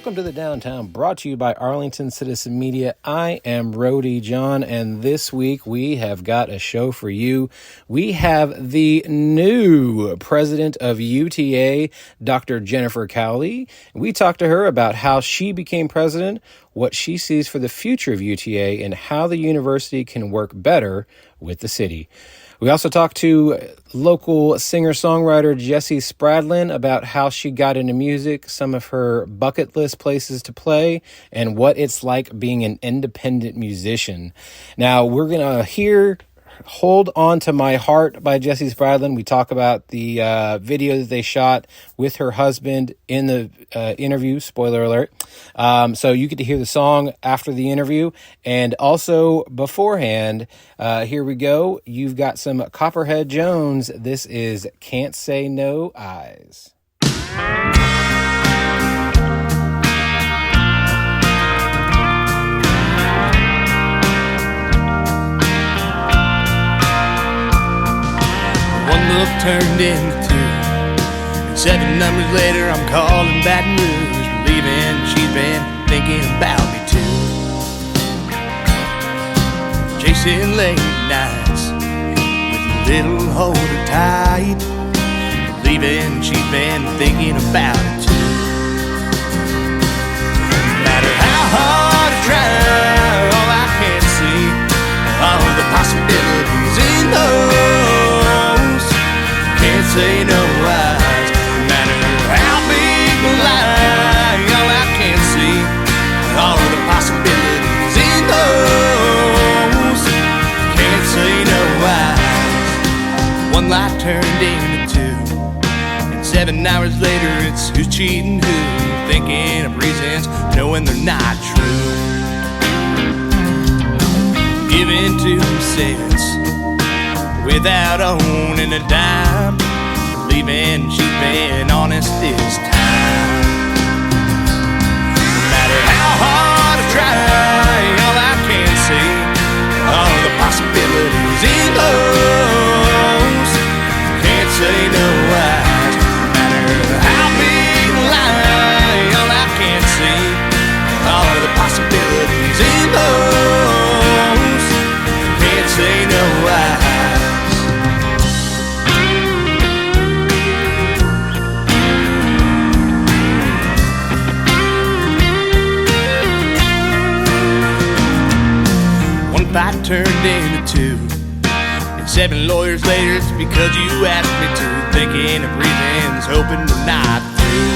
Welcome to the Downtown, brought to you by Arlington Citizen Media. I am Rody John, and this week we have got a show for you. We have the new President of UTA, Dr. Jennifer Cowley. We talked to her about how she became president, what she sees for the future of UTA, and how the university can work better with the city. We also talked to local singer-songwriter Jessie Spradlin about how she got into music, some of her bucket list places to play, and what it's like being an independent musician. Now, we're going to hear Hold On to My Heart by Jessie Spradlin. We talk about the video that they shot with her husband in the interview, spoiler alert. So you get to hear the song after the interview. And also beforehand, here we go. You've got some Copperhead Jones. This is Can't Say No Eyes. One look turned into two, and 7 numbers later I'm calling Baton Rouge, believing she's been thinking about me too. Chasing late nights with a little hold her tight, believing she's been thinking about it too. No matter how hard I try, all I can see all the possibilities in those. Can't say no eyes, no matter how big the lie. All I can see, all of the possibilities in those. Can't say no eyes. One light turned into 2, and 7 hours later it's who's cheating who, thinking of reasons knowing they're not true. Giving to themselves without owning a dime, believing she's been honest this time. No matter how hard I try, all I can see, all the possibilities in those. Can't say no eyes, no matter how big the lie. All I can see, all the possibilities in those. Can't say no eyes. Fight turned into 2, and 7 lawyers later it's because you asked me to, thinking of reasons, hoping we're not through.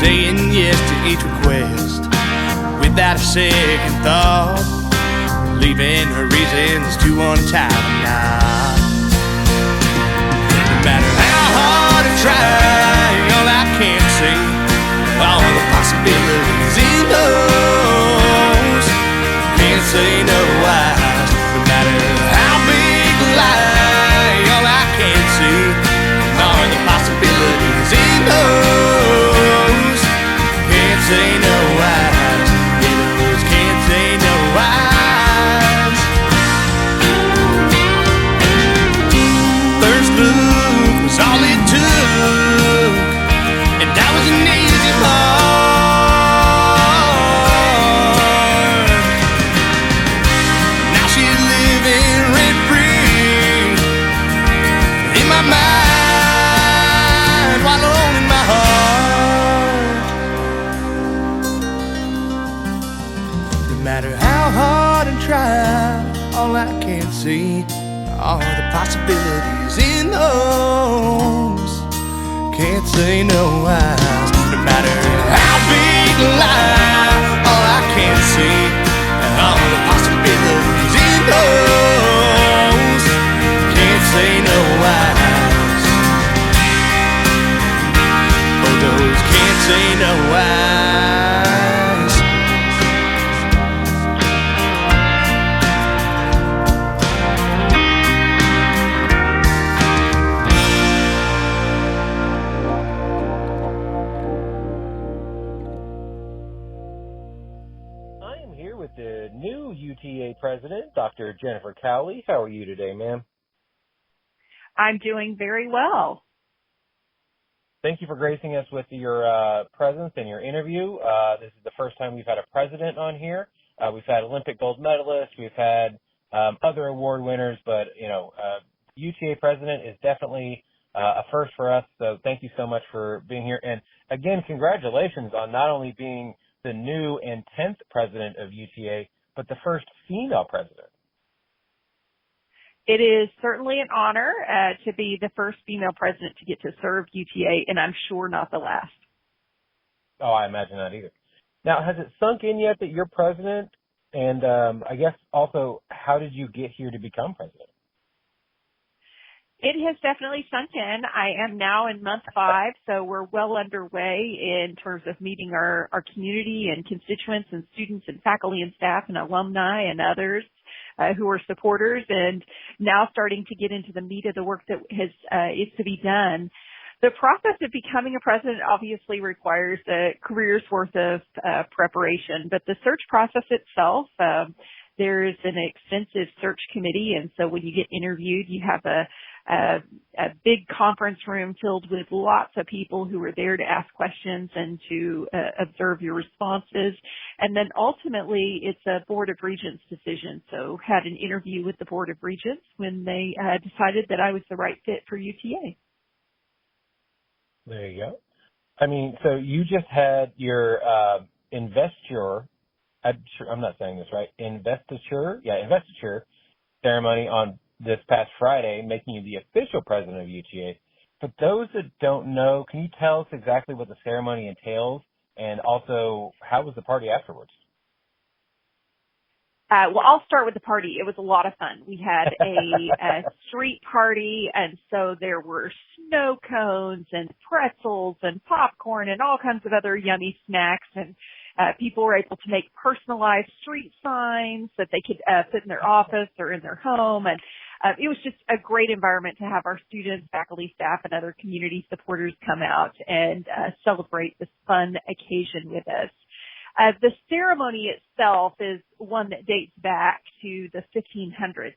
Saying yes to each request without a second thought, leaving her reasons to untie the knot. No matter how hard I try, all I can see, all the possibilities in those. Can't say no eyes, no matter how big the lie. All I can see are the possibilities in those. Can't say no eyes, yeah, those can't say no eyes. First look was all it took, and that was an easy part. All I can see are the possibilities in those. Can't say no eyes, no matter how big the lie. All I can see are the possibilities in those. Can't say no eyes. Oh, those can't say no eyes. The new UTA president, Dr. Jennifer Cowley. How are you today, ma'am? I'm doing very well. thank you for gracing us with your presence and your interview. This is the first time we've had a president on here. We've had Olympic gold medalists. We've had other award winners, but, UTA president is definitely a first for us. So thank you so much for being here. And, again, congratulations on not only being the new and 10th president of UTA, but the first female president. It is certainly an honor to be the first female president to get to serve UTA, and I'm sure not the last. Oh, I imagine not either. Now, has it sunk in yet that you're president? And I guess also, how did you get here to become president? It has definitely sunk in. I am now in month 5, so we're well underway in terms of meeting our community and constituents and students and faculty and staff and alumni and others who are supporters, and now starting to get into the meat of the work that is to be done. The process of becoming a president obviously requires a career's worth of preparation, but the search process itself, there's an extensive search committee, and so when you get interviewed, you have a big conference room filled with lots of people who are there to ask questions and to observe your responses. And then ultimately, it's a Board of Regents decision. So had an interview with the Board of Regents when they decided that I was the right fit for UTA. There you go. I mean, so you just had your investiture, I'm not saying this right, investiture ceremony on this past Friday, making you the official president of UTA. For those that don't know, can you tell us exactly what the ceremony entails, and also how was the party afterwards? Well, I'll start with the party. It was a lot of fun. We had a street party, and so there were snow cones and pretzels and popcorn and all kinds of other yummy snacks, and people were able to make personalized street signs that they could put in their office or in their home, and it was just a great environment to have our students, faculty, staff, and other community supporters come out and celebrate this fun occasion with us. The ceremony itself is one that dates back to the 1500s.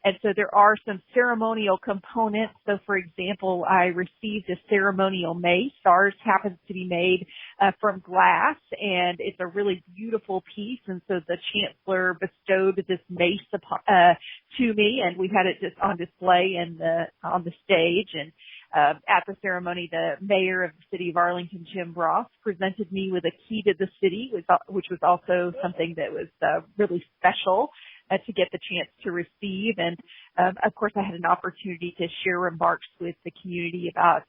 And so there are some ceremonial components. So, for example, I received a ceremonial mace. Ours happens to be made from glass, and it's a really beautiful piece. And so the chancellor bestowed this mace to me, and we had it just on display on the stage. And at the ceremony, the mayor of the city of Arlington, Jim Ross, presented me with a key to the city, which was also something that was really special to get the chance to receive. And, of course, I had an opportunity to share remarks with the community about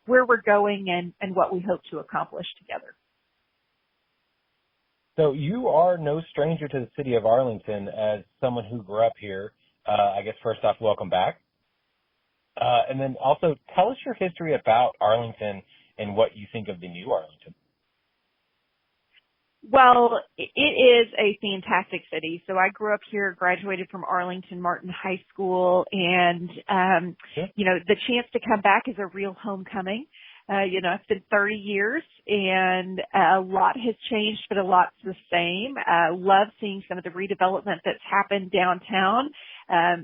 where we're going and what we hope to accomplish together. So you are no stranger to the city of Arlington as someone who grew up here. I guess first off, welcome back. And then also tell us your history about Arlington and what you think of the new Arlington. Well, it is a fantastic city. So I grew up here, graduated from Arlington Martin High School, and, the chance to come back is a real homecoming. It's been 30 years, and a lot has changed, but a lot's the same. Love seeing some of the redevelopment that's happened downtown.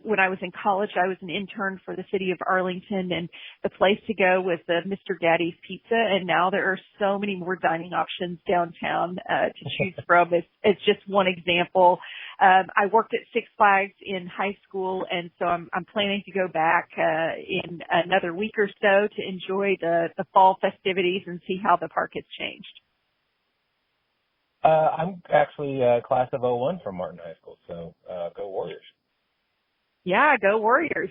When I was in college, I was an intern for the city of Arlington, and the place to go was the Mr. Gaddy's Pizza, and now there are so many more dining options downtown to choose from. It's just one example. I worked at Six Flags in high school, and so I'm planning to go back in another week or so to enjoy the fall festivities and see how the park has changed. I'm actually class of '01 from Martin High School, so go Warriors. Yeah, go Warriors.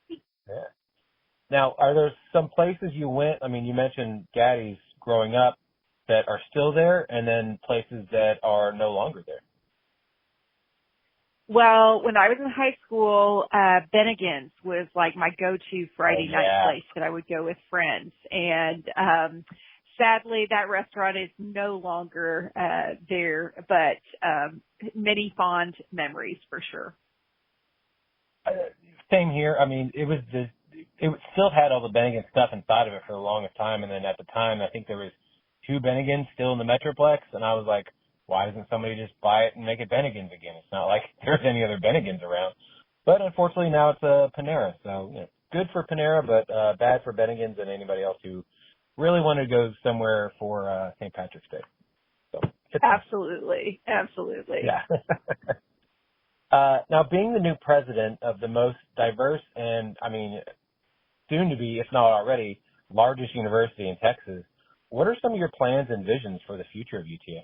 Yeah. Now, are there some places you went? I mean, you mentioned Gaddy's growing up that are still there, and then places that are no longer there. Well, when I was in high school, Bennigan's was like my go-to Friday night place that I would go with friends. And sadly, that restaurant is no longer there, but many fond memories for sure. Same here. I mean, it still had all the Bennigan stuff inside of it for the longest time, and then at the time, I think there was 2 Bennigans still in the Metroplex, and I was like, why doesn't somebody just buy it and make it Bennigan's again? It's not like there's any other Bennigans around. But unfortunately, now it's a Panera. So good for Panera, but bad for Bennigan's and anybody else who really want to go somewhere for St. Patrick's Day. So Absolutely. Absolutely. yeah. Now, being the new president of the most diverse and, I mean, soon to be, if not already, largest university in Texas, what are some of your plans and visions for the future of UTA?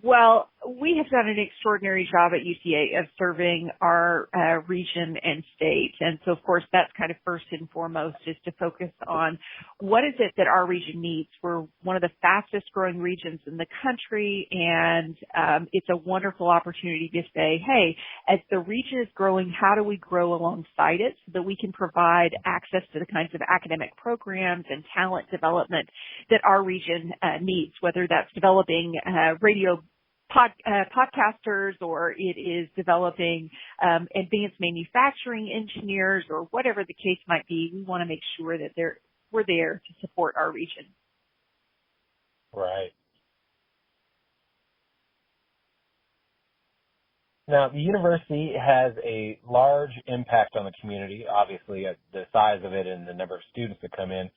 Well, we have done an extraordinary job at UTA of serving our region and state. And so, of course, that's kind of first and foremost is to focus on what is it that our region needs. We're one of the fastest growing regions in the country, and it's a wonderful opportunity to say, hey, as the region is growing, how do we grow alongside it so that we can provide access to the kinds of academic programs and talent development that our region needs, whether that's developing radio podcasters, or it is developing advanced manufacturing engineers, or whatever the case might be. We want to make sure that we're there to support our region. Right. Now, the university has a large impact on the community, obviously, at the size of it and the number of students that come in.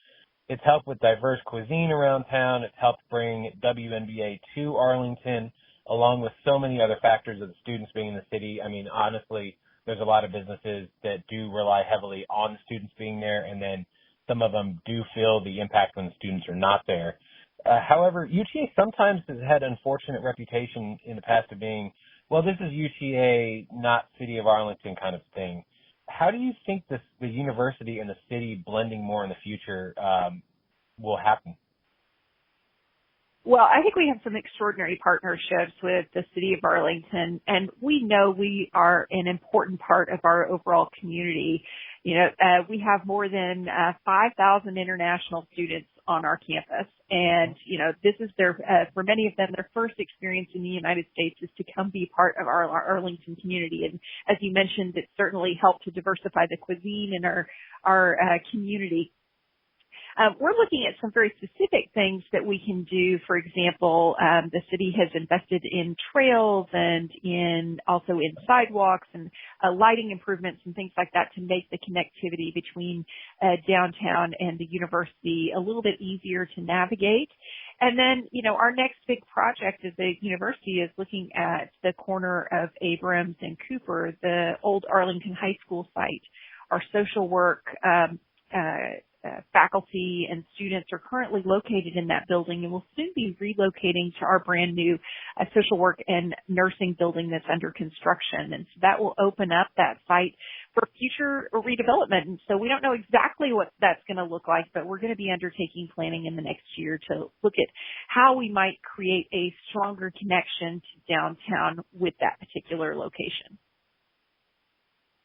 It's helped with diverse cuisine around town. It's helped bring WNBA to Arlington, along with so many other factors of the students being in the city. I mean, honestly, there's a lot of businesses that do rely heavily on the students being there, and then some of them do feel the impact when the students are not there. However, UTA sometimes has had an unfortunate reputation in the past of being, well, this is UTA, not City of Arlington kind of thing. How do you think the university and the city blending more in the future will happen? Well, I think we have some extraordinary partnerships with the City of Arlington, and we know we are an important part of our overall community. You know, we have more than 5,000 international students on our campus, and, you know, this is for many of them, their first experience in the United States is to come be part of our Arlington community. And as you mentioned, it certainly helped to diversify the cuisine in our community. We're looking at some very specific things that we can do. For example, the city has invested in trails and also in sidewalks and lighting improvements and things like that to make the connectivity between downtown and the university a little bit easier to navigate. And then, you know, our next big project as a university is looking at the corner of Abrams and Cooper, the old Arlington High School site. Our social work faculty and students are currently located in that building, and will soon be relocating to our brand new social work and nursing building that's under construction. And so that will open up that site for future redevelopment. And so we don't know exactly what that's going to look like, but we're going to be undertaking planning in the next year to look at how we might create a stronger connection to downtown with that particular location.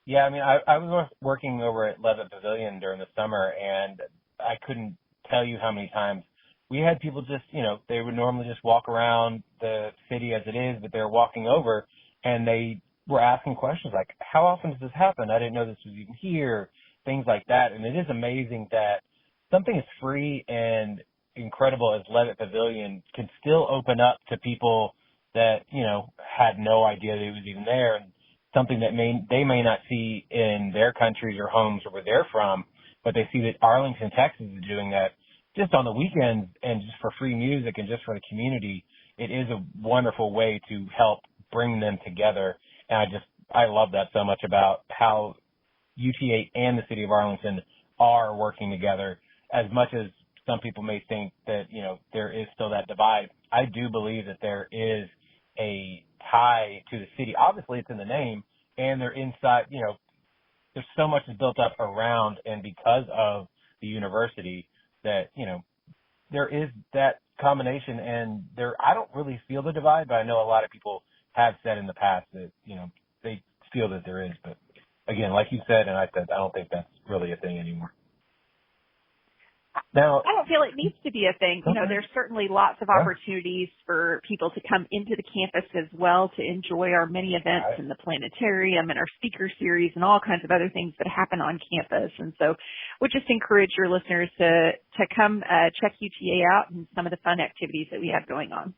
Yeah, I mean, I was working over at Levitt Pavilion during the summer, and I couldn't tell you how many times we had people just, you know, they would normally just walk around the city as it is, but they're walking over, and they were asking questions like, how often does this happen? I didn't know this was even here, things like that. And it is amazing that something as free and incredible as Levitt Pavilion can still open up to people that, you know, had no idea that it was even there, and something that they may not see in their countries or homes or where they're from, but they see that Arlington, Texas is doing that just on the weekends and just for free music and just for the community. It is a wonderful way to help bring them together. And I love that so much about how UTA and the city of Arlington are working together. As much as some people may think that, you know, there is still that divide, I do believe that there is a tie to the city. Obviously, it's in the name, and they're inside, you know, there's so much is built up around and because of the university that, you know, there is that combination, and I don't really feel the divide, but I know a lot of people have said in the past that, you know, they feel that there is. But again, like you said, and I said, I don't think that's really a thing anymore. Now, I don't feel it needs to be a thing. You know, there's certainly lots of opportunities for people to come into the campus as well to enjoy our many events in the planetarium and our speaker series and all kinds of other things that happen on campus. And so we just encourage your listeners to come check UTA out and some of the fun activities that we have going on.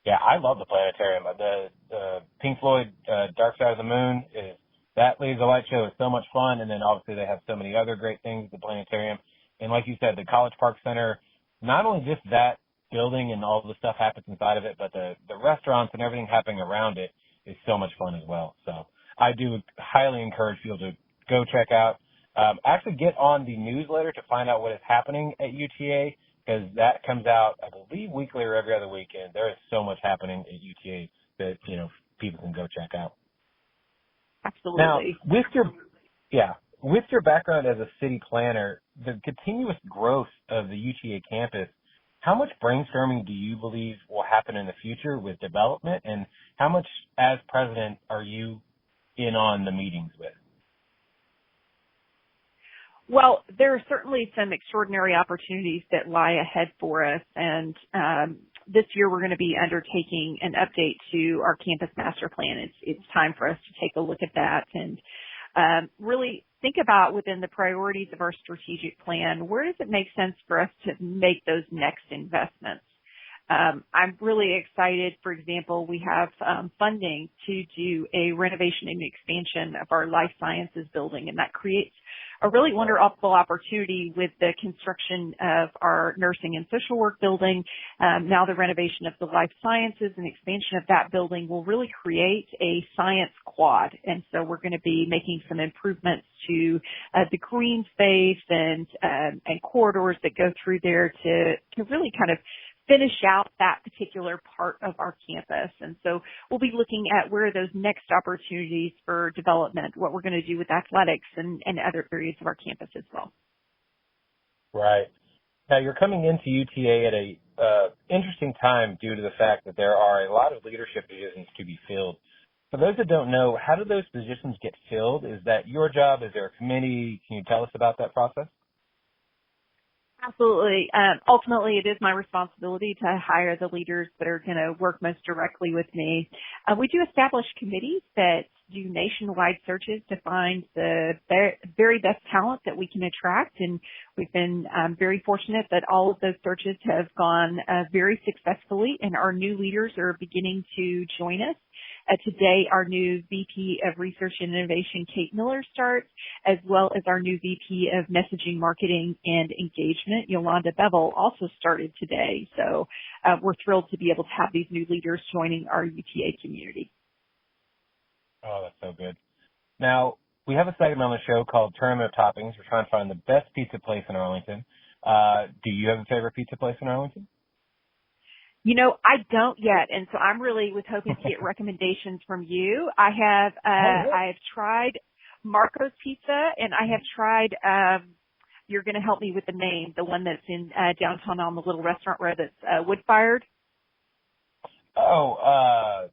Yeah, I love the planetarium. The Pink Floyd Dark Side of the Moon that laser light show is so much fun, and then obviously they have so many other great things at the planetarium. And like you said, the College Park Center, not only just that building and all the stuff happens inside of it, but the restaurants and everything happening around it is so much fun as well. So I do highly encourage people to go check out, actually get on the newsletter to find out what is happening at UTA, because that comes out, I believe, weekly or every other weekend. There is so much happening at UTA that, people can go check out. Absolutely. Now, with your background as a city planner, the continuous growth of the UTA campus, how much brainstorming do you believe will happen in the future with development, and how much, as president, are you in on the meetings with? Well, there are certainly some extraordinary opportunities that lie ahead for us, and this year we're going to be undertaking an update to our campus master plan. It's time for us to take a look at that and really think about, within the priorities of our strategic plan, where does it make sense for us to make those next investments? I'm really excited. For example, we have funding to do a renovation and expansion of our life sciences building, and that creates a really wonderful opportunity with the construction of our nursing and social work building. Now the renovation of the life sciences and expansion of that building will really create a science quad. And so we're going to be making some improvements to the green space and corridors that go through there to really kind of finish out that particular part of our campus. And so we'll be looking at where are those next opportunities for development, what we're going to do with athletics and other areas of our campus as well. Right. Now, you're coming into UTA at a interesting time due to the fact that there are a lot of leadership positions to be filled. For those that don't know, how do those positions get filled? Is that your job? Is there a committee? Can you tell us about that process? Absolutely. Ultimately, it is my responsibility to hire the leaders that are going to work most directly with me. We do establish committees that do nationwide searches to find the very best talent that we can attract, and we've been very fortunate that all of those searches have gone very successfully, and our new leaders are beginning to join us. Today, our new VP of Research and Innovation, Kate Miller, starts, as well as our new VP of Messaging, Marketing, and Engagement, Yolanda Bevel, also started today. So we're thrilled to be able to have these new leaders joining our UTA community. Oh, that's so good. Now, we have a segment on the show called Tournament of Toppings. We're trying to find the best pizza place in Arlington. Do you have a favorite pizza place in Arlington? I don't yet, and so I'm really hoping to get recommendations from you. I have tried Marco's Pizza, and I have tried. You're going to help me with the name, the one that's in downtown on the little restaurant row that's wood fired. Connie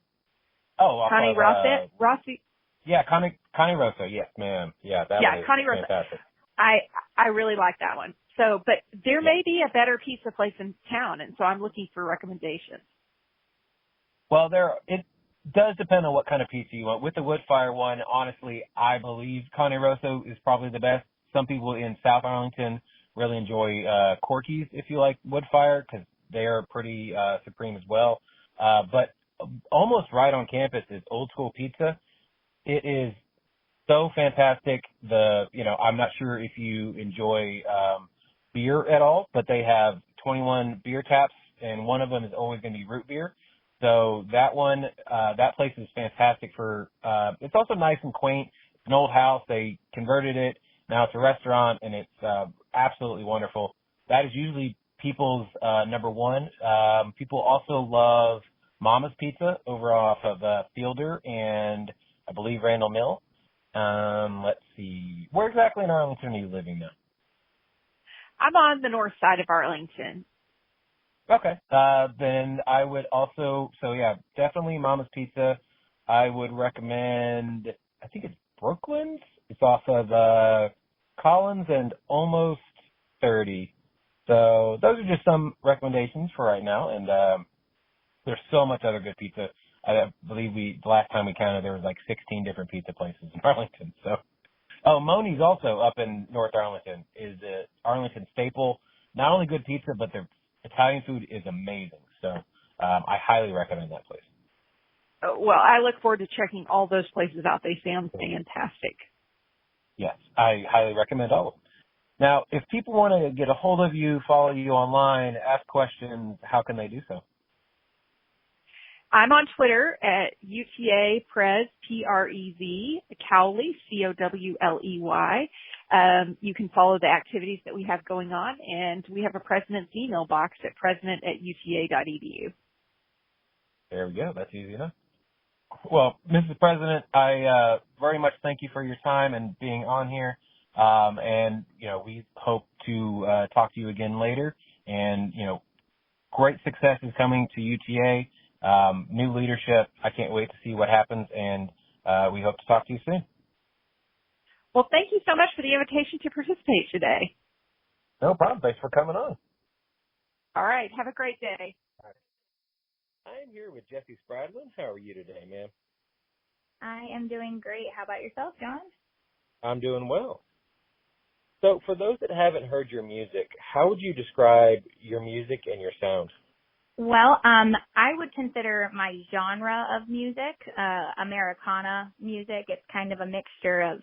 Rossi. Yeah, Connie Rosso. Yes, ma'am. Yeah, that was Connie Rosso. Fantastic. I really like that one. So, but there may be a better pizza place in town, and so I'm looking for recommendations. Well, it does depend on what kind of pizza you want. With the wood fire one, honestly, I believe Connie Rosso is probably the best. Some people in South Arlington really enjoy Corky's if you like wood fire, because they are pretty supreme as well. But almost right on campus is Old School Pizza. It is so fantastic. I'm not sure if you enjoy beer at all, but they have 21 beer taps, and one of them is always going to be root beer. So that one, that place is fantastic it's also nice and quaint. It's an old house. They converted it. Now it's a restaurant, and it's absolutely wonderful. That is usually people's number one. People also love Mama's Pizza over off of Fielder and I believe Randall Mill. Let's see. Where exactly in Arlington are you living now? I'm on the north side of Arlington. Okay. Then I would also, definitely Mama's Pizza. I would recommend, I think it's Brooklyn's. It's off of Collins and almost 30. So those are just some recommendations for right now. And there's so much other good pizza. I believe the last time we counted, there was like 16 different pizza places in Arlington. So, Moni's also up in North Arlington is the Arlington staple. Not only good pizza, but their Italian food is amazing. So, I highly recommend that place. Well, I look forward to checking all those places out. They sound fantastic. Yes, I highly recommend all of them. Now, if people want to get a hold of you, follow you online, ask questions, how can they do so? I'm on Twitter at UTA Prez, P-R-E-Z, Cowley, C-O-W-L-E-Y. You can follow the activities that we have going on, and we have a president's email box at president@uta.edu. There we go. That's easy enough. Well, Mrs. President, I very much thank you for your time and being on here. And, we hope to talk to you again later. And, great success is coming to UTA. New leadership. I can't wait to see what happens, and we hope to talk to you soon. Well, thank you so much for the invitation to participate today. No problem. Thanks for coming on. All right. Have a great day. I am here with Jessie Spradlin. How are you today, ma'am? I am doing great. How about yourself, John? I'm doing well. So for those that haven't heard your music, how would you describe your music and your sound? Well, I would consider my genre of music, Americana music. It's kind of a mixture of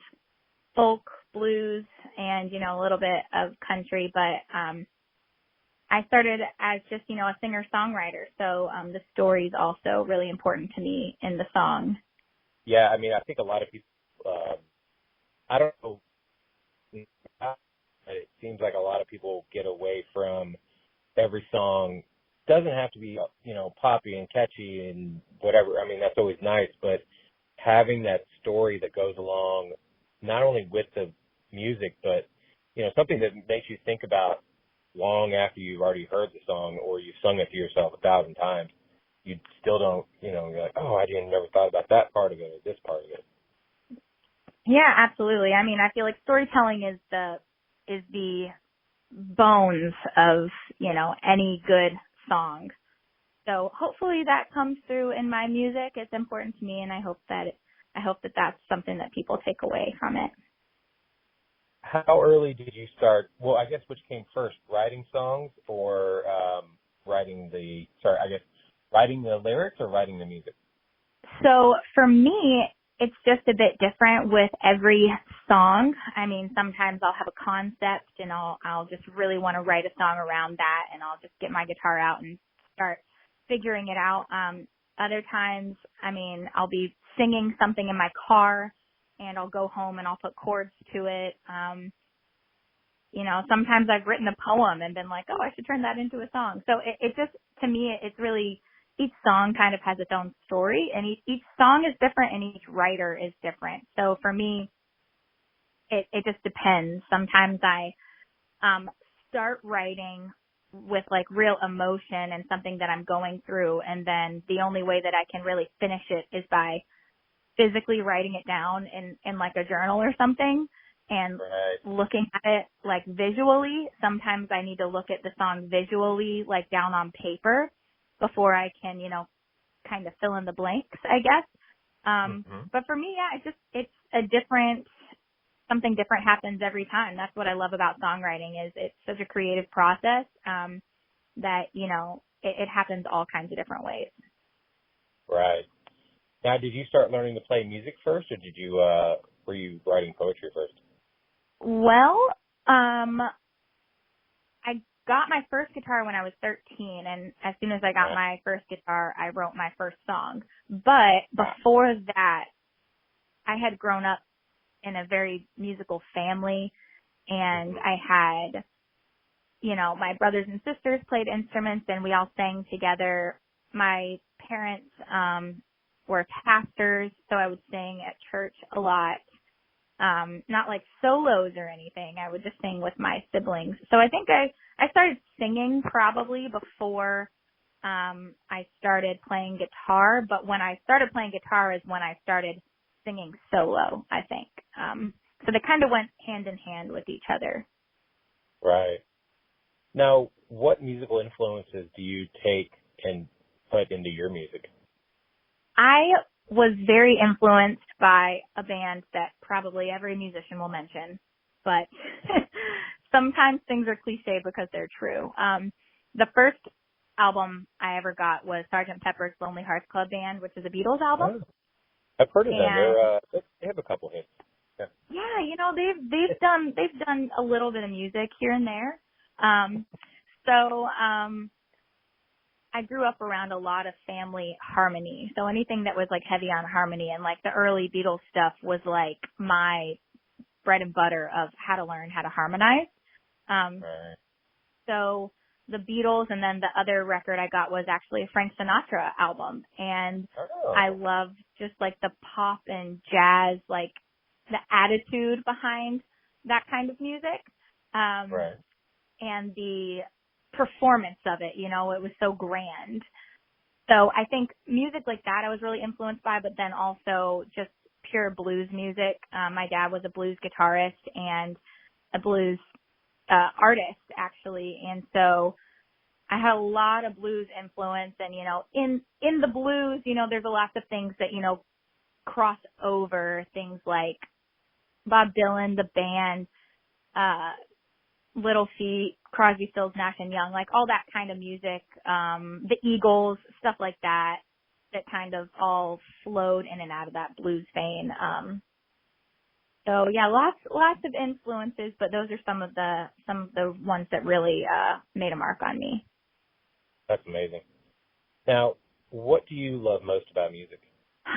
folk, blues, and, a little bit of country, but, I started as just, a singer-songwriter, so, the story's also really important to me in the song. Yeah, I think a lot of people, I don't know, it seems like a lot of people get away from every song. Doesn't have to be, poppy and catchy and whatever. That's always nice, but having that story that goes along, not only with the music, but, something that makes you think about long after you've already heard the song or you've sung it to yourself 1,000 times, you still don't, you're like, oh, I didn't never thought about that part of it or this part of it. Yeah, absolutely. I feel like storytelling is the bones of, any good song. So hopefully that comes through in my music. It's important to me, and I hope that that's something that people take away from it. How early did you start? Well, I guess which came first, writing songs or writing the lyrics or writing the music? So for me, it's just a bit different with every song. Sometimes I'll have a concept and I'll just really want to write a song around that, and I'll just get my guitar out and start figuring it out. Other times, I'll be singing something in my car and I'll go home and I'll put chords to it. Sometimes I've written a poem and been like, oh, I should turn that into a song. So it just, to me, it's really, each song kind of has its own story, and each song is different and each writer is different. So for me, it just depends. Sometimes I start writing with like real emotion and something that I'm going through, and then the only way that I can really finish it is by physically writing it down in like a journal or something and looking at it like visually. Sometimes I need to look at the song visually, like down on paper, before I can, kind of fill in the blanks, I guess. But for me, yeah, something different happens every time. That's what I love about songwriting is it's such a creative process, that, it happens all kinds of different ways. Right. Now, did you start learning to play music first, or were you writing poetry first? Well, I got my first guitar when I was 13, and as soon as I got my first guitar, I wrote my first song. But before that, I had grown up in a very musical family, and I had, my brothers and sisters played instruments, and we all sang together. My parents were pastors, so I would sing at church a lot. Not like solos or anything. I would just sing with my siblings. So I think I started singing probably before I started playing guitar, but when I started playing guitar is when I started singing solo, I think. So they kind of went hand in hand with each other. Right. Now, what musical influences do you take and put into your music? I was very influenced by a band that probably every musician will mention, but sometimes things are cliche because they're true. The first album I ever got was Sgt. Pepper's Lonely Hearts Club Band, which is a Beatles album. Oh, I've heard of them. They have a couple hits. Yeah, you know, they've done a little bit of music here and there. I grew up around a lot of family harmony. So anything that was like heavy on harmony and like the early Beatles stuff was like my bread and butter of how to learn how to harmonize. So the Beatles, and then the other record I got was actually a Frank Sinatra album. And I love just like the pop and jazz, like the attitude behind that kind of music. And the performance of it, you know, it was so grand. So I think music like that I was really influenced by, but then also just pure blues music. My dad was a blues guitarist and a blues artist, actually. And so I had a lot of blues influence. And, you know, in the blues, you know, there's a lot of things that, you know, cross over, things like Bob Dylan, the band, Little Feat, Crosby, Stills, Nash and Young, like all that kind of music, the Eagles, stuff like that kind of all flowed in and out of that blues vein. So yeah, lots of influences, but those are some of the ones that really made a mark on me. That's amazing. Now, what do you love most about music?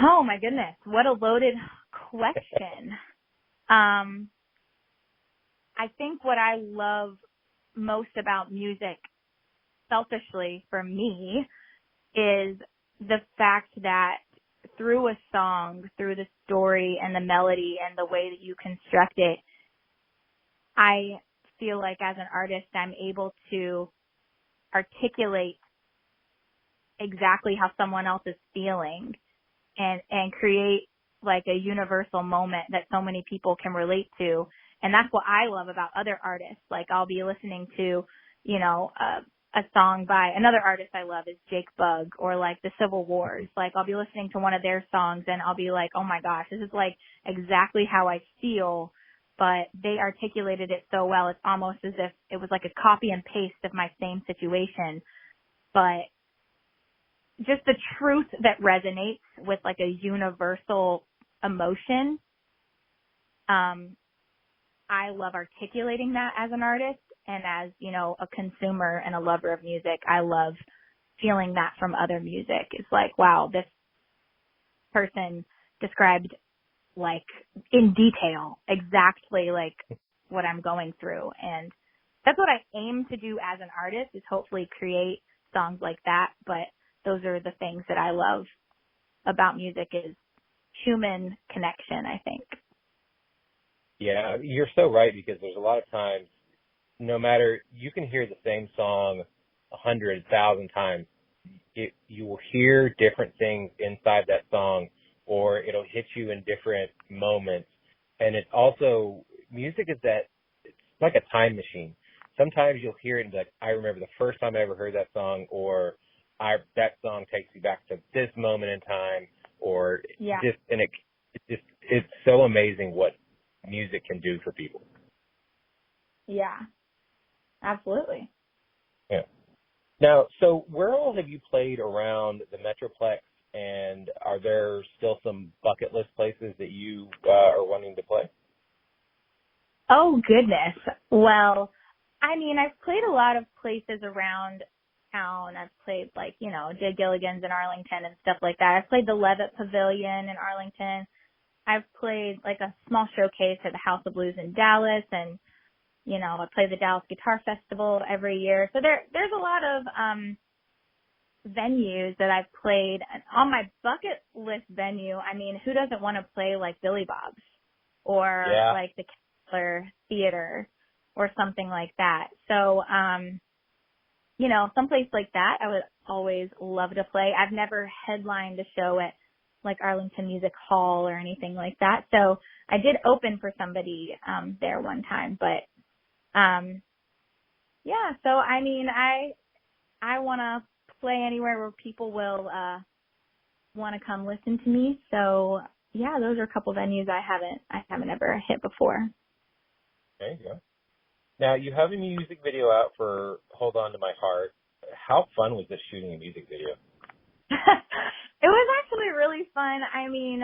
Oh my goodness, what a loaded question. I think what I love most about music, selfishly for me, is the fact that through a song, through the story and the melody and the way that you construct it, I feel like as an artist, I'm able to articulate exactly how someone else is feeling and create like a universal moment that so many people can relate to. And that's what I love about other artists. Like I'll be listening to, you know, a song by another artist I love is Jake Bugg, or like the Civil Wars. Like I'll be listening to one of their songs and I'll be like, oh my gosh, this is like exactly how I feel, but they articulated it so well. It's almost as if it was like a copy and paste of my same situation, but just the truth that resonates with like a universal emotion. I love articulating that as an artist, and as, you know, a consumer and a lover of music, I love feeling that from other music. It's like, wow, this person described like in detail exactly like what I'm going through. And that's what I aim to do as an artist, is hopefully create songs like that. But those are the things that I love about music, is human connection, I think. Yeah, you're so right, because there's a lot of times, no matter, you can hear the same song 100,000 times, you will hear different things inside that song, or it'll hit you in different moments. And it's also, music is that, it's like a time machine. Sometimes you'll hear it and be like, I remember the first time I ever heard that song, or that song takes me back to this moment in time, or just, and it's so amazing what music can do for people. Yeah, absolutely. Yeah. Now, so where all have you played around the Metroplex, and are there still some bucket list places that you are wanting to play? Oh, goodness. Well, I mean, I've played a lot of places around town. I've played like, you know, Jay Gilligan's in Arlington and stuff like that. I've played the Levitt Pavilion in Arlington. I've played like a small showcase at the House of Blues in Dallas, and, you know, I play the Dallas Guitar Festival every year. So there's a lot of venues that I've played. And on my bucket list venue, I mean, who doesn't want to play like Billy Bob's or like the Keller Theater or something like that? So, you know, someplace like that I would always love to play. I've never headlined a show at like Arlington Music Hall or anything like that. So I did open for somebody there one time, but yeah, so I mean, I want to play anywhere where people will want to come listen to me. So yeah, those are a couple venues I haven't ever hit before. There you go. Now, you have a music video out for Hold On to My Heart. How fun was this shooting a music video? It was actually really fun. I mean,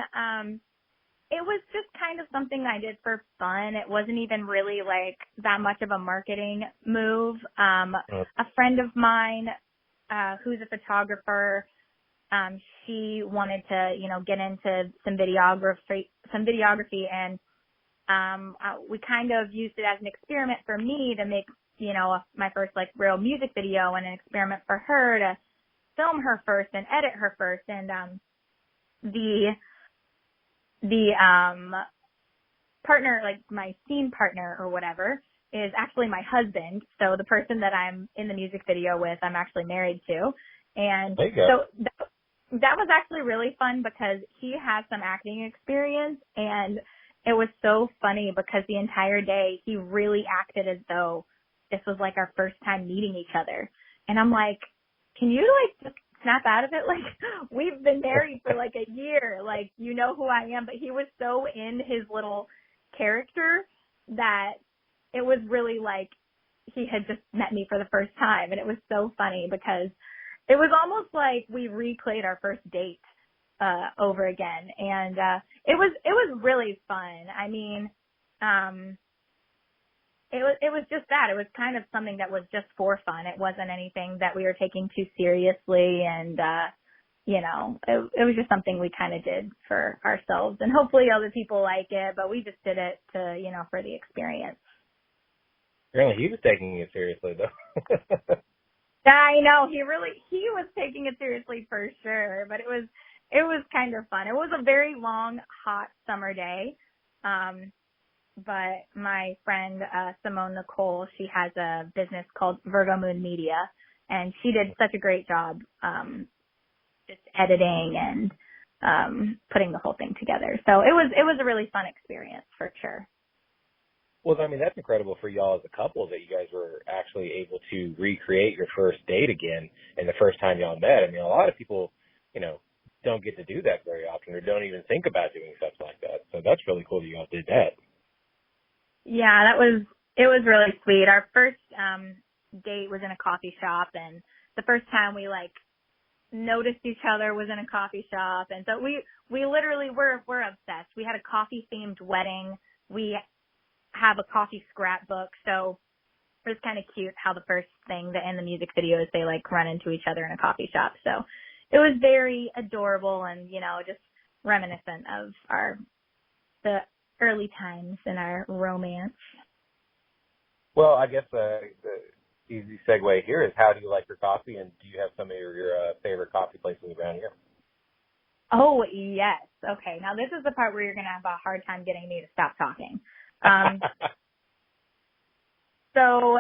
it was just kind of something I did for fun. It wasn't even really like that much of a marketing move. A friend of mine, who's a photographer, she wanted to, get into some videography, and we kind of used it as an experiment for me to make, my first like real music video, and an experiment for her to film her first and edit her first. And the partner, like my scene partner or whatever, is actually my husband. So the person that I'm in the music video with, I'm actually married to. And so that was actually really fun because he has some acting experience, and it was so funny because the entire day he really acted as though this was like our first time meeting each other. And I'm like, can you like just snap out of it? Like, we've been married for like a year. Like, you know who I am. But he was so in his little character that it was really like he had just met me for the first time. And it was so funny because it was almost like we replayed our first date over again. And it was really fun. I mean, it was just that. It was kind of something that was just for fun. It wasn't anything that we were taking too seriously, and it was just something we kind of did for ourselves, and hopefully other people like it, but we just did it to, for the experience. Apparently he was taking it seriously though. I know, he was taking it seriously for sure, but it was kind of fun. It was a very long, hot summer day. But my friend, Simone Nicole, she has a business called Virgo Moon Media, and she did such a great job, just editing and, putting the whole thing together. So it was a really fun experience for sure. Well, I mean, that's incredible for y'all as a couple that you guys were actually able to recreate your first date again and the first time y'all met. I mean, a lot of people, don't get to do that very often or don't even think about doing stuff like that. So that's really cool that y'all did that. Yeah, it was really sweet. Our first date was in a coffee shop, and the first time we like noticed each other was in a coffee shop, and so we literally we're obsessed. We had a coffee themed wedding. We have a coffee scrapbook, so it was kind of cute how the first thing that in the music video is they like run into each other in a coffee shop. So it was very adorable and just reminiscent of the early times in our romance. Well, I guess the easy segue here is, how do you like your coffee, and do you have some of your favorite coffee places around here? Oh, yes. Okay, now this is the part where you're going to have a hard time getting me to stop talking. So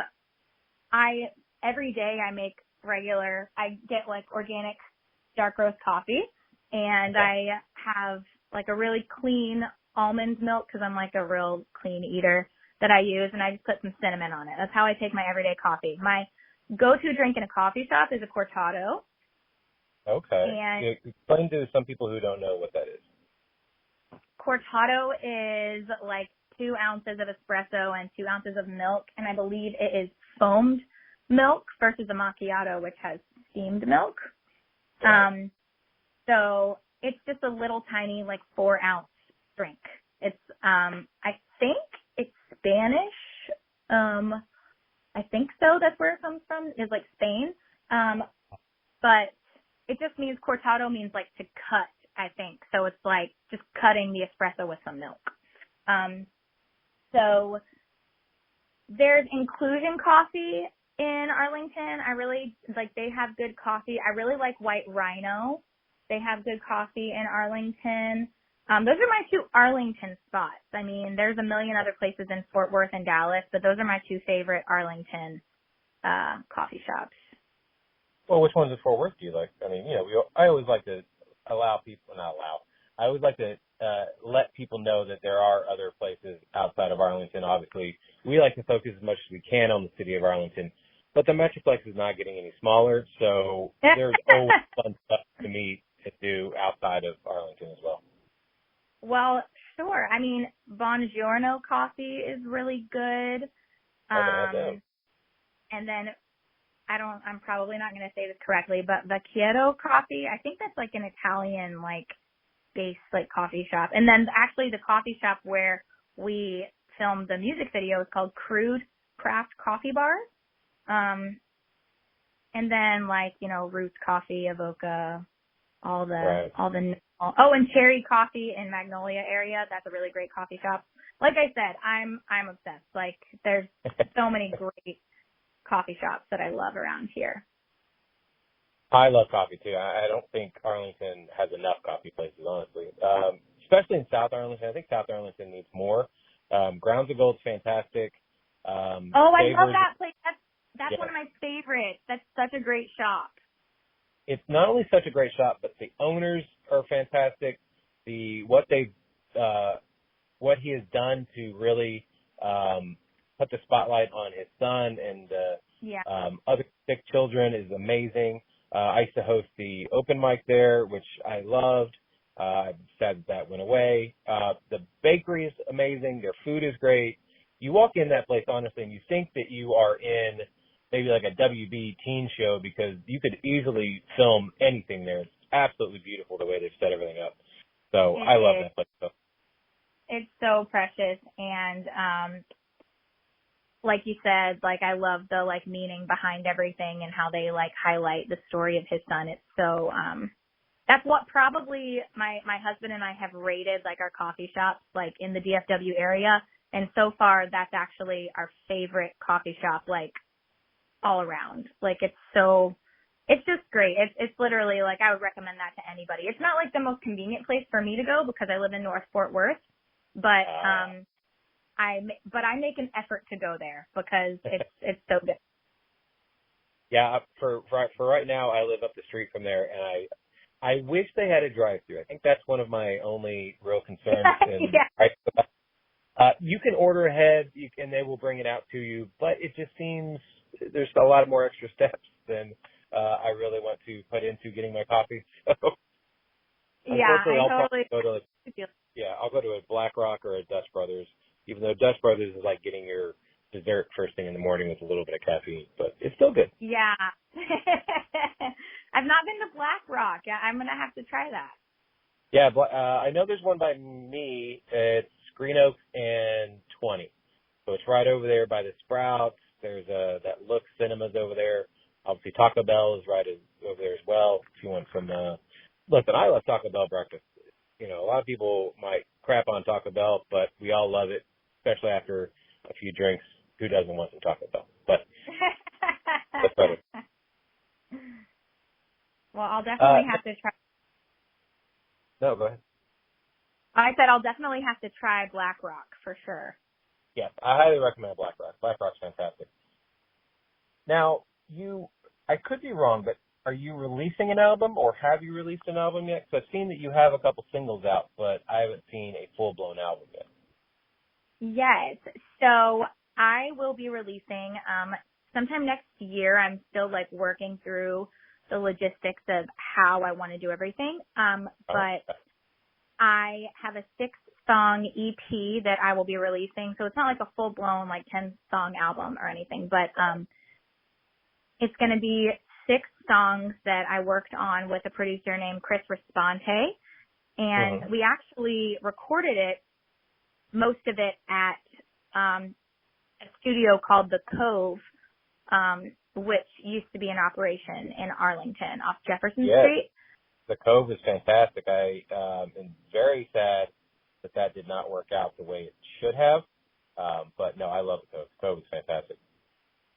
every day I get like organic dark roast coffee, and I have like a really clean almond milk because I'm like a real clean eater that I use, and I just put some cinnamon on it. That's how I take my everyday coffee. My go-to drink in a coffee shop is a cortado. Okay. And explain to some people who don't know what that is. Cortado is like 2 ounces of espresso and 2 ounces of milk, and I believe it is foamed milk versus a macchiato, which has steamed milk. Right. So it's just a little tiny like 4-ounce drink. It's I think it's Spanish. I think so. That's where it comes from. Is like Spain. But it just means cortado means like to cut, I think. So it's like just cutting the espresso with some milk. So there's Inclusion Coffee in Arlington. I really like, they have good coffee. I really like White Rhino. They have good coffee in Arlington. Those are my 2 Arlington spots. I mean, there's a million other places in Fort Worth and Dallas, but those are my 2 favorite Arlington coffee shops. Well, which ones in Fort Worth do you like? I mean, I always like to I always like to let people know that there are other places outside of Arlington. Obviously, we like to focus as much as we can on the city of Arlington, but the Metroplex is not getting any smaller, so there's always fun stuff to meet to do outside of Arlington as well. Well, sure. I mean, Buongiorno coffee is really good. And then I'm probably not going to say this correctly, but Vecchietto coffee, I think that's like an Italian, like based like coffee shop. And then actually the coffee shop where we filmed the music video is called Crude Craft Coffee Bar. And then like, you know, Roots Coffee, Avoca, and Cherry Coffee in Magnolia area. That's a really great coffee shop. Like I said, I'm obsessed. Like there's so many great coffee shops that I love around here. I love coffee too. I don't think Arlington has enough coffee places, honestly. Especially in South Arlington. I think South Arlington needs more. Grounds of Gold's fantastic. I love that place. That's one of my favorites. That's such a great shop. It's not only such a great shop, but the owners are fantastic. What he has done to really put the spotlight on his son and other sick children is amazing. I used to host the open mic there, which I loved. I'm sad that went away. The bakery is amazing. Their food is great. You walk in that place, honestly, and you think that you are in maybe like a WB teen show because you could easily film anything there. It's absolutely beautiful the way they've set everything up. So I love that place. So. It's so precious. And like you said, like I love the like meaning behind everything and how they like highlight the story of his son. It's so that's what probably my husband and I have rated like our coffee shops like in the DFW area. And so far that's actually our favorite coffee shop like all around. Like it's just great. It's literally like I would recommend that to anybody. It's not like the most convenient place for me to go because I live in North Fort Worth, but I make an effort to go there because it's so good. Yeah, for right now I live up the street from there and I wish they had a drive-thru. I think that's one of my only real concerns. You can order ahead and they will bring it out to you, but it just seems there's a lot more extra steps than I really want to put into getting my coffee. So, I'll go to a Black Rock or a Dutch Brothers, even though Dutch Brothers is like getting your dessert first thing in the morning with a little bit of caffeine, but it's still good. Yeah. I've not been to Black Rock. I'm going to have to try that. Yeah, I know there's one by me. It's Green Oak and 20. So it's right over there by the Sprouts. There's that Look Cinemas over there. Obviously, Taco Bell is right over there as well. If you want some, listen, I love Taco Bell breakfast. You know, a lot of people might crap on Taco Bell, but we all love it, especially after a few drinks. Who doesn't want some Taco Bell? But that's better. Well, I'll definitely have to try. No, go ahead. I said I'll definitely have to try Black Rock for sure. Yes, I highly recommend Black Rock. Black Rock's fantastic. Now, I could be wrong, but are you releasing an album or have you released an album yet? Because I've seen that you have a couple singles out, but I haven't seen a full-blown album yet. Yes. So I will be releasing sometime next year. I'm still like working through the logistics of how I want to do everything. But I have a 6-song EP that I will be releasing. So it's not like a full-blown like 10-song album or anything, but it's going to be 6 songs that I worked on with a producer named Chris Responte. And we actually recorded it, most of it at a studio called The Cove, which used to be in operation in Arlington off Jefferson Street. The Cove is fantastic. I am very sad that did not work out the way it should have. But no, I love the Cove. The Cove is fantastic.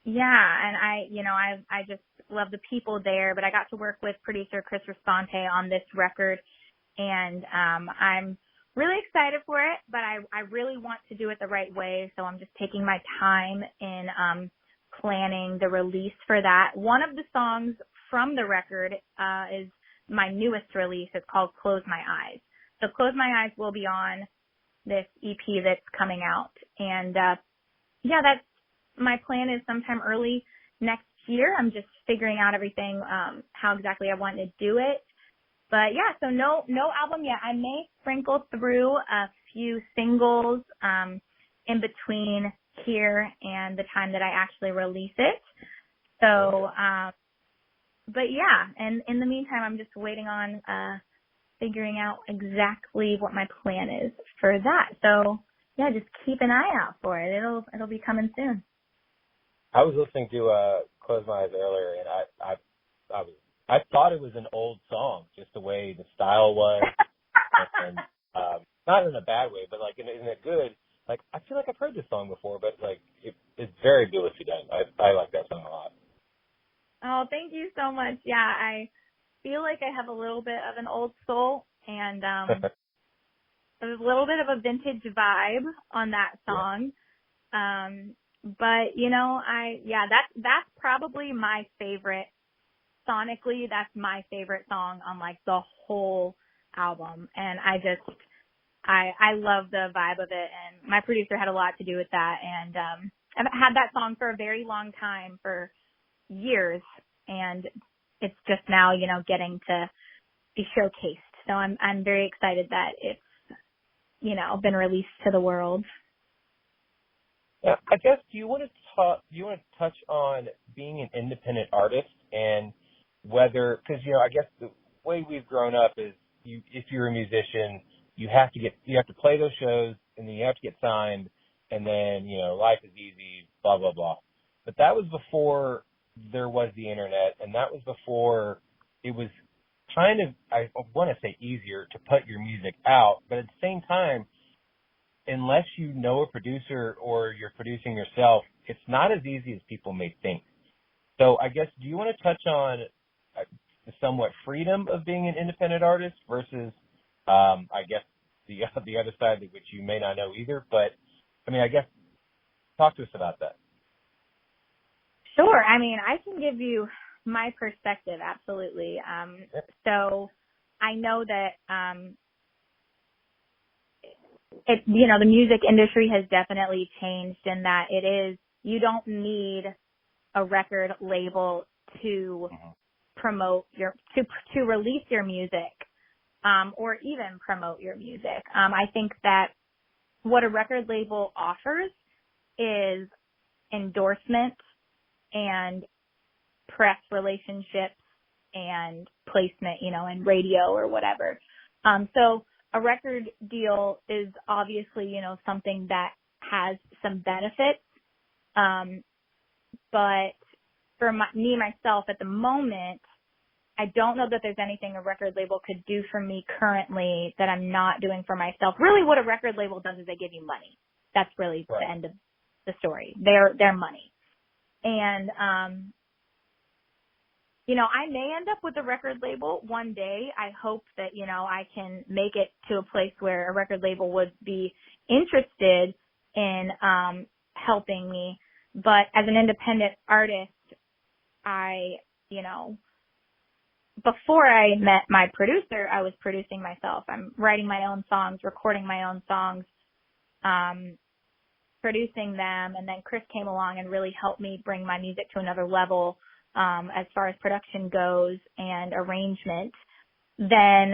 Yeah, and I just love the people there, but I got to work with producer Chris Responte on this record, and I'm really excited for it, but I really want to do it the right way, so I'm just taking my time in planning the release for that. One of the songs from the record is my newest release. It's called Close My Eyes. So Close My Eyes will be on this EP that's coming out. And that's my plan is sometime early next year. I'm just figuring out everything, how exactly I want to do it. But yeah, so no album yet. I may sprinkle through a few singles in between here and the time that I actually release it. So, but yeah, and in the meantime, I'm just waiting on figuring out exactly what my plan is for that. So yeah, just keep an eye out for it. It'll be coming soon. I was listening to Close My Eyes earlier, and I thought it was an old song, just the way the style was, and not in a bad way, but like in a good. Like, I feel like I've heard this song before, but like it's very beautifully done. I like that song a lot. Oh, thank you so much. Yeah, I feel like I have a little bit of an old soul and there's a little bit of a vintage vibe on that song. Yeah. But that's probably my favorite. Sonically, that's my favorite song on like the whole album. And I love the vibe of it, and my producer had a lot to do with that. And I've had that song for a very long time, for years, and it's just now, getting to be showcased. So I'm very excited that it's, been released to the world. Yeah, I guess do you want to touch on being an independent artist and whether, because I guess the way we've grown up is if you're a musician, you have to play those shows, and then you have to get signed, and then, life is easy, blah, blah, blah. But that was before there was the internet, and that was before it was kind of, I want to say easier to put your music out, but at the same time, unless you know a producer or you're producing yourself, it's not as easy as people may think. So I guess, do you want to touch on the somewhat freedom of being an independent artist versus, I guess, the other side, which you may not know either, but I mean, I guess, talk to us about that. Sure. I mean, I can give you my perspective, absolutely. So I know that, the music industry has definitely changed in that you don't need a record label to promote to release your music, or even promote your music. I think that what a record label offers is endorsement and press relationships and placement, in radio or whatever. So a record deal is obviously, something that has some benefits. But for myself at the moment, I don't know that there's anything a record label could do for me currently that I'm not doing for myself. Really what a record label does is they give you money. That's really right. The end of the story. Their money. And, I may end up with a record label one day. I hope that, I can make it to a place where a record label would be interested in helping me. But as an independent artist, before I met my producer, I was producing myself. I'm writing my own songs, recording my own songs, producing them. And then Chris came along and really helped me bring my music to another level. As far as production goes and arrangement, then,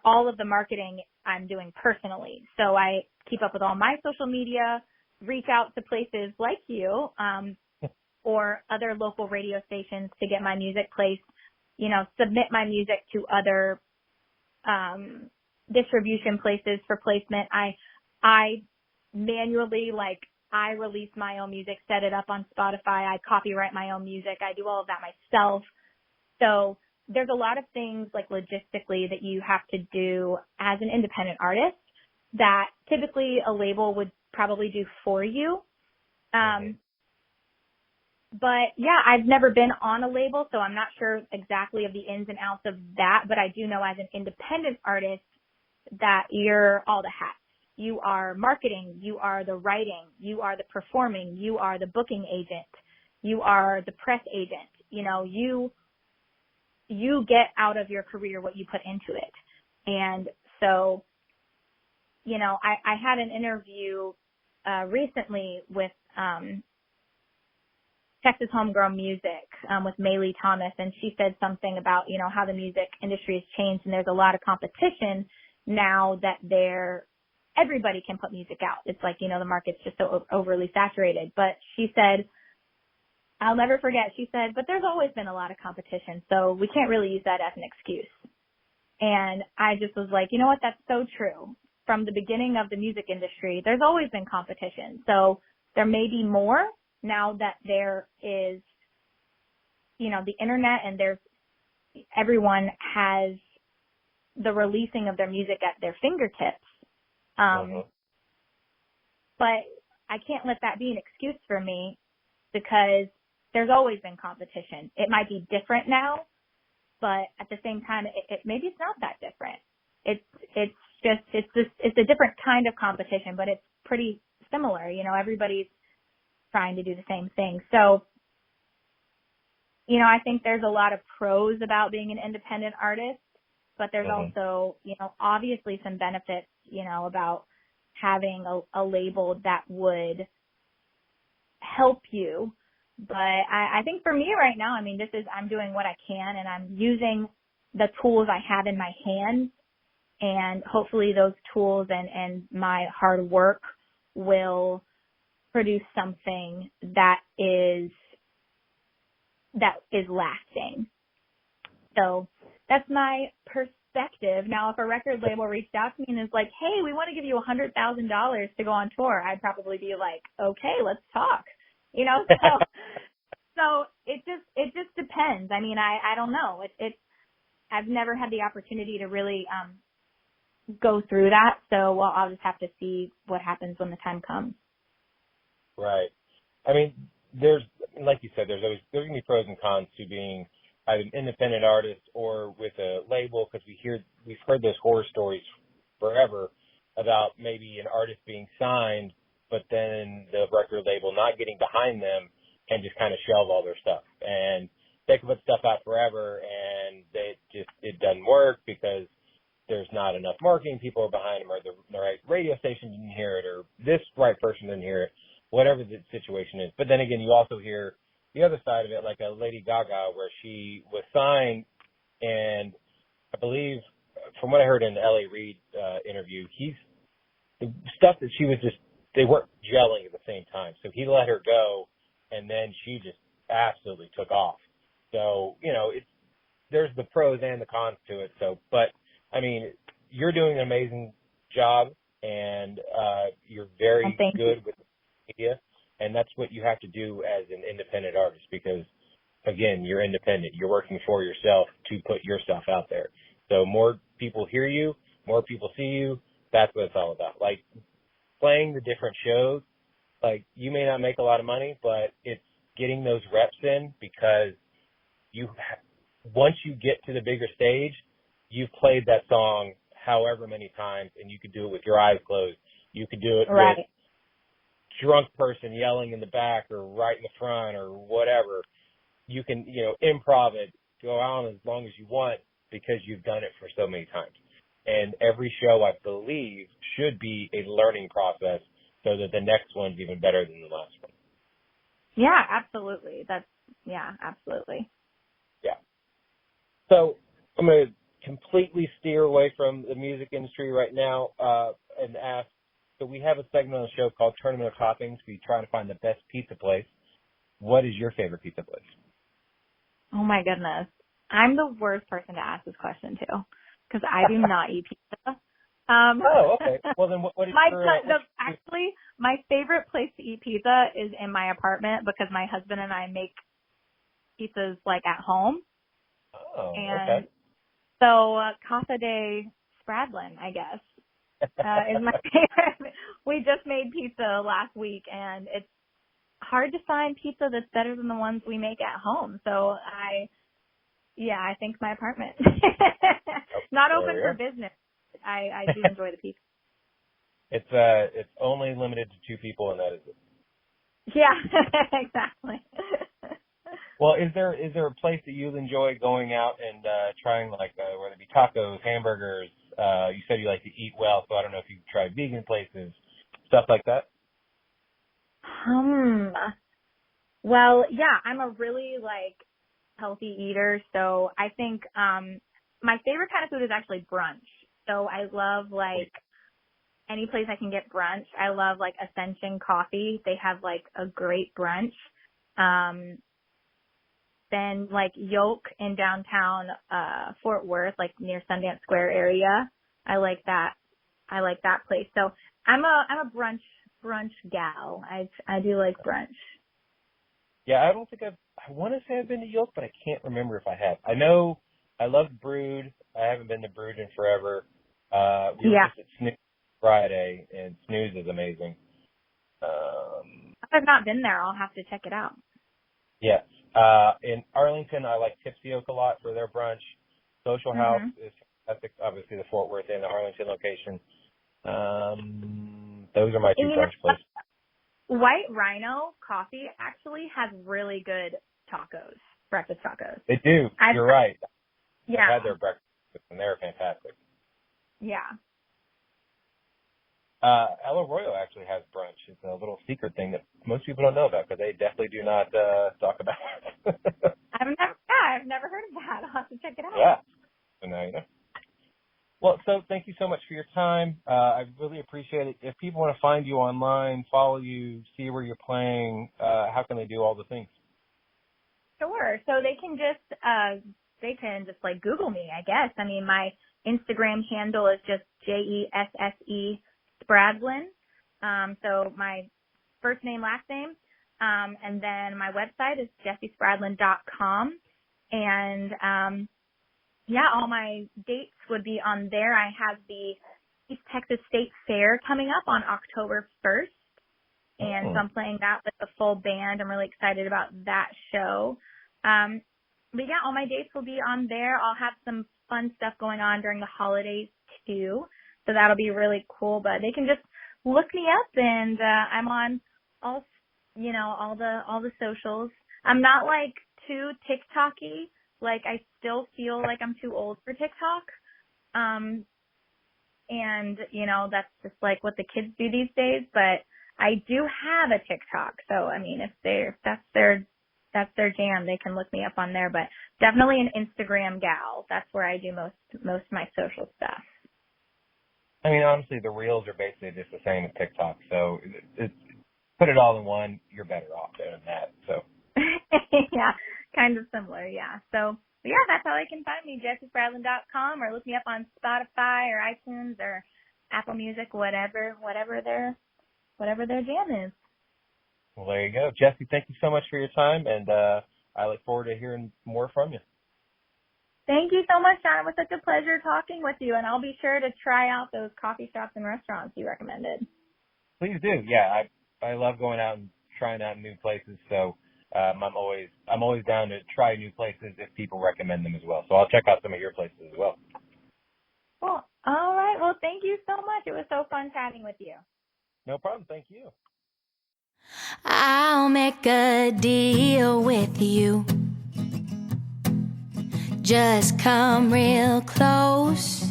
all of the marketing I'm doing personally. So I keep up with all my social media, reach out to places like you, or other local radio stations to get my music placed, submit my music to other, distribution places for placement. I manually, I release my own music, set it up on Spotify. I copyright my own music. I do all of that myself. So there's a lot of things logistically that you have to do as an independent artist that typically a label would probably do for you. But yeah, I've never been on a label, so I'm not sure exactly of the ins and outs of that, but I do know as an independent artist that you're all the hats. You are marketing, you are the writing, you are the performing, you are the booking agent, you are the press agent. You get out of your career what you put into it. And so, I had an interview recently with Texas Homegrown Music with Maylee Thomas, and she said something about, how the music industry has changed and there's a lot of competition now that everybody can put music out. It's like, the market's just so overly saturated. But she said, I'll never forget, she said, but there's always been a lot of competition, so we can't really use that as an excuse. And I just was like, you know what? That's so true. From the beginning of the music industry, there's always been competition. So there may be more now that there is, you know, the internet, and everyone has the releasing of their music at their fingertips. But I can't let that be an excuse for me, because there's always been competition. It might be different now, but at the same time, maybe it's not that different. It's a different kind of competition, but it's pretty similar. You know, everybody's trying to do the same thing. So, you know, I think there's a lot of pros about being an independent artist, but there's also, you know, obviously some benefits, you know, about having a label that would help you. But I think for me right now, I mean, I'm doing what I can, and I'm using the tools I have in my hands, and hopefully those tools and my hard work will produce something that is lasting. So that's my perspective. Now, if a record label reached out to me and is like, hey, we want to give you $100,000 to go on tour, I'd probably be like, okay, let's talk. You know, so it just depends. I mean, I don't know. I've never had the opportunity to really go through that. So, well, I'll just have to see what happens when the time comes. Right. I mean, like you said, there's going to be pros and cons to being either an independent artist or with a label, because we've heard those horror stories forever about maybe an artist being signed, but then the record label not getting behind them and just kind of shelve all their stuff. And they can put stuff out forever, and it doesn't work because there's not enough marketing. People are behind them, or the right radio station didn't hear it, or this right person didn't hear it, whatever the situation is. But then again, you also hear the other side of it, like a Lady Gaga, where she was signed, and I believe, from what I heard in the L.A. Reid interview, the stuff that she was they weren't gelling at the same time. So he let her go, and then she just absolutely took off. So, you know, there's the pros and the cons to it. So, but I mean, you're doing an amazing job, and you're very good with media, and that's what you have to do as an independent artist, because, again, you're independent. You're working for yourself to put your stuff out there. So more people hear you, more people see you. That's what it's all about. Like, playing the different shows, like, you may not make a lot of money, but it's getting those reps in, because once you get to the bigger stage, you've played that song however many times, and you could do it with your eyes closed. You could do it with drunk person yelling in the back or right in the front or whatever. You can, you know, improv it, go on as long as you want, because you've done it for so many times. And every show, I believe, should be a learning process, so that the next one's even better than the last one. Yeah, absolutely. Absolutely. Yeah. So I'm going to completely steer away from the music industry right now and ask, so we have a segment on the show called Tournament of Toppings. We try to find the best pizza place. What is your favorite pizza place? Oh, my goodness. I'm the worst person to ask this question to, because I do not eat pizza. Oh, okay. Well, then what is actually, my favorite place to eat pizza is in my apartment, because my husband and I make pizzas, like, at home. Oh, and okay. So Casa de Spradlin, I guess, is my favorite. We just made pizza last week, and it's hard to find pizza that's better than the ones we make at home. So I think my apartment. Not open for business. I do enjoy the pizza. It's only limited to 2 people, and that is it. Yeah, exactly. Well, is there a place that you enjoy going out and trying, like whether it be tacos, hamburgers? You said you like to eat well, so I don't know if you try vegan places, stuff like that. Well, yeah, I'm a really healthy eater, so I think my favorite kind of food is actually brunch. So I love any place I can get brunch. I love Ascension Coffee. They have a great brunch. then like Yoke in downtown Fort Worth, like near Sundance Square area. I like that place. So I'm a brunch gal. I do like brunch. Yeah, I don't think I want to say I've been to Yoke, but I can't remember if I have. I know I loved Brood. I haven't been to Brood in forever. We were just at Snooze Friday, and Snooze is amazing. I've not been there. I'll have to check it out. Yes. In Arlington, I like Tipsy Oak a lot for their brunch. Social House is fantastic. Obviously, the Fort Worth and the Arlington location. Those are my two brunch places. White Rhino Coffee actually has really good tacos, breakfast tacos. They do. You're right. Yeah. I've had their breakfast, and they're fantastic. Yeah. El Arroyo actually has brunch. It's a little secret thing that most people don't know about because they definitely do not talk about it. I've never heard of that. I'll have to check it out. Yeah. So now you know. Well, so thank you so much for your time. I really appreciate it. If people want to find you online, follow you, see where you're playing, how can they do all the things? Sure. So they can just like Google me, I guess. I mean, my Instagram handle is just JESSE Spradlin. So my first name, last name. And then my website is jessiespradlin.com. And, all my dates would be on there. I have the East Texas State Fair coming up on October 1st. And so I'm playing that with the full band. I'm really excited about that show. But yeah, all my dates will be on there. I'll have some fun stuff going on during the holidays too. So that'll be really cool. But they can just look me up, and I'm on all the socials. I'm not like too TikTok-y. Like I still feel like I'm too old for TikTok. And that's just like what the kids do these days. But I do have a TikTok. So I mean, if that's their jam, they can look me up on there. But definitely an Instagram gal. That's where I do most of my social stuff. I mean, honestly, the reels are basically just the same as TikTok. So put it all in one, you're better off doing that. So yeah, kind of similar. Yeah. So yeah, that's how they can find me, jessiespradlin.com, or look me up on Spotify or iTunes or Apple Music, whatever their jam is. Well, there you go. Jessie, thank you so much for your time, and I look forward to hearing more from you. Thank you so much, John. It was such a pleasure talking with you, and I'll be sure to try out those coffee shops and restaurants you recommended. Please do. Yeah, I love going out and trying out new places, so I'm always down to try new places if people recommend them as well. So I'll check out some of your places as well. Cool. All right. Well, thank you so much. It was so fun chatting with you. No problem. Thank you. I'll make a deal with you. Just come real close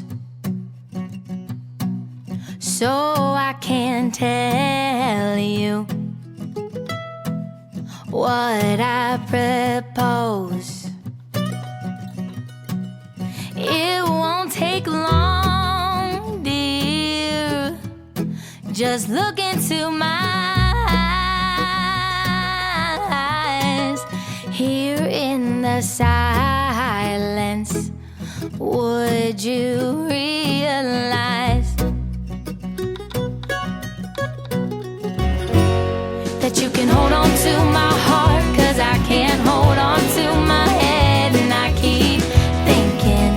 so I can tell you what I propose. It won't take long, dear. Just look into my eyes. Here in the silence, would you realize that you can hold on to my heart, 'cause I can't hold on to my head. And I keep thinking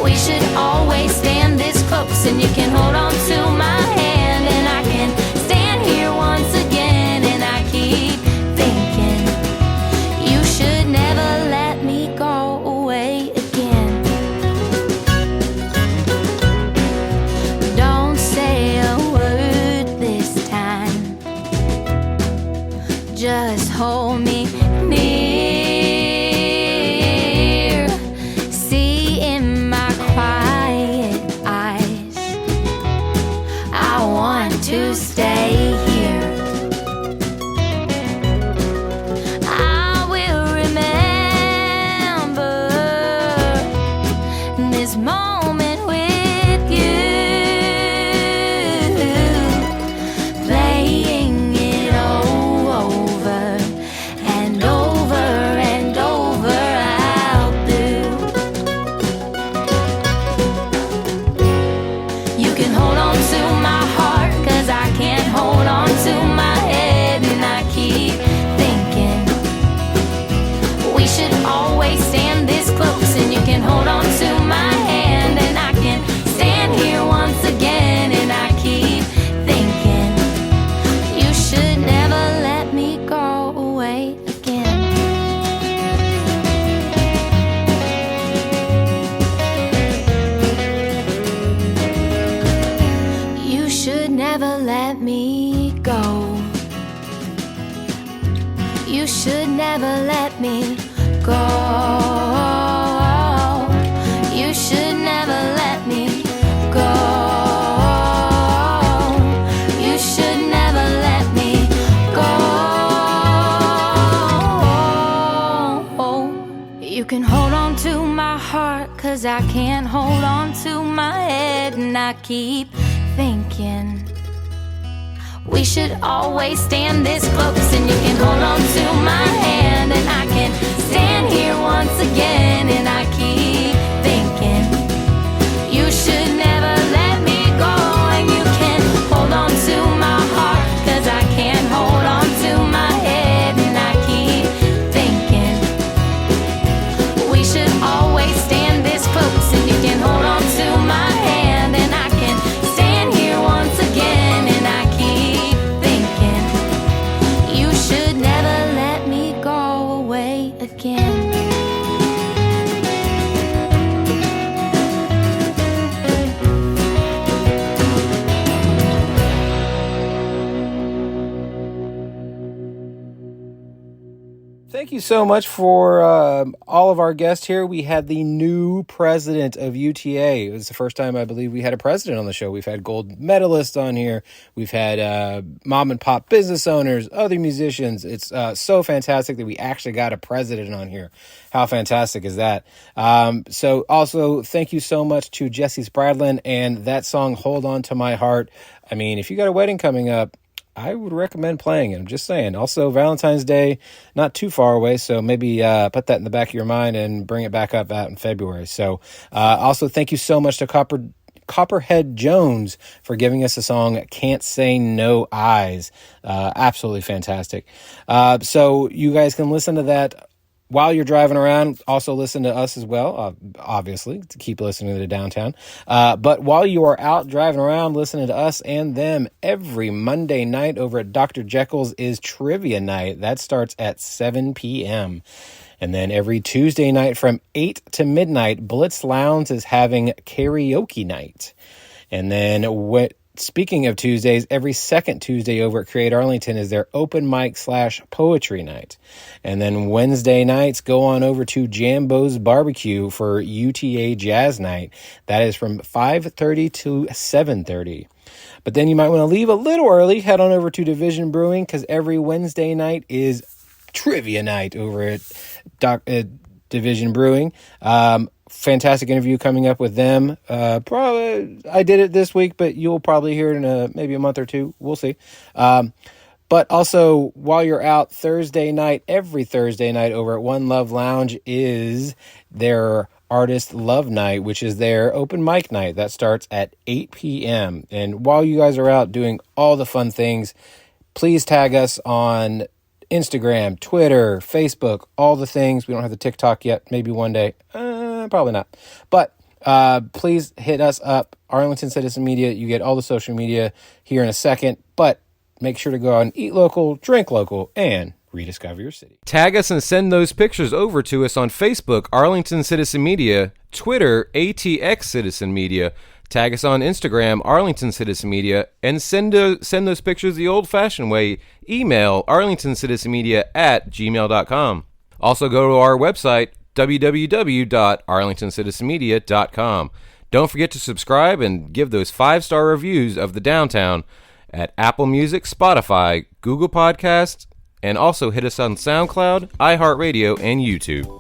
we should always stand this close, and you can hold on to my hand, and I can stand here once again. And I keep thinking you should never let me go away again. Don't say a word this time, just hold me near. See in my quiet eyes, I want to stay here. I will remember this moment with you, playing it over and over let me go. You should never let me go. You should never let me go. You should never let me go. You can hold on to my heart, 'cause I can't hold on to my head. And I keep thinking we should always stand this close. And you can hold on to my hand, and I can stand here once again. And I keep thinking you should never let me go. And you can hold on to my heart, 'cause I can't hold on to my head. And I keep thinking we should always stand this close. And you can hold on to my hand, and I can stand here once again. And I keep thinking you should never let me go away again. Thank you so much for all of our guests here. We had the new president of UTA. It was the first time I believe we had a president on the show. We've had gold medalists on here. We've had mom and pop business owners, other musicians. It's so fantastic that we actually got a president on here. How fantastic is that? So also thank you so much to Jesse Spradlin and that song, Hold On to My Heart. I mean, if you got a wedding coming up, I would recommend playing it. I'm just saying. Also, Valentine's Day, not too far away, so maybe put that in the back of your mind and bring it back up out in February. So also, thank you so much to Copperhead Jones for giving us a song, Can't Say No Eyes. Absolutely fantastic. So you guys can listen to that while you're driving around. Also listen to us as well, obviously, to keep listening to the Downtown. But while you are out driving around, listening to us and them, every Monday night over at Dr. Jekyll's is Trivia Night. That starts at 7 p.m. And then every Tuesday night from 8 to midnight, Blitz Lounge is having karaoke night. And then speaking of Tuesdays, every second Tuesday over at Create Arlington is their open mic / poetry night. And then Wednesday nights go on over to Jambo's Barbecue for UTA Jazz Night. That is from 5:30 to 7:30. But then you might want to leave a little early, head on over to Division Brewing, because every Wednesday night is Trivia Night over at Division Brewing. Fantastic interview coming up with them. Probably I did it this week, but you'll probably hear it in maybe a month or two. We'll see. But also, while you're out every Thursday night over at One Love Lounge is their Artist Love Night, which is their open mic night. That starts at 8 p.m. And while you guys are out doing all the fun things, please tag us on Instagram, Twitter, Facebook, all the things. We don't have the TikTok yet. Maybe one day. Probably not. But please hit us up, Arlington Citizen Media. You get all the social media here in a second. But make sure to go out and eat local, drink local, and rediscover your city. Tag us and send those pictures over to us on Facebook, Arlington Citizen Media, Twitter, ATX Citizen Media. Tag us on Instagram, Arlington Citizen Media, and send those pictures the old-fashioned way. Email arlingtoncitizenmedia@gmail.com. Also go to our website, www.arlingtoncitizenmedia.com. Don't forget to subscribe and give those 5-star reviews of the Downtown at Apple Music, Spotify, Google Podcasts, and also hit us on SoundCloud, iHeartRadio, and YouTube.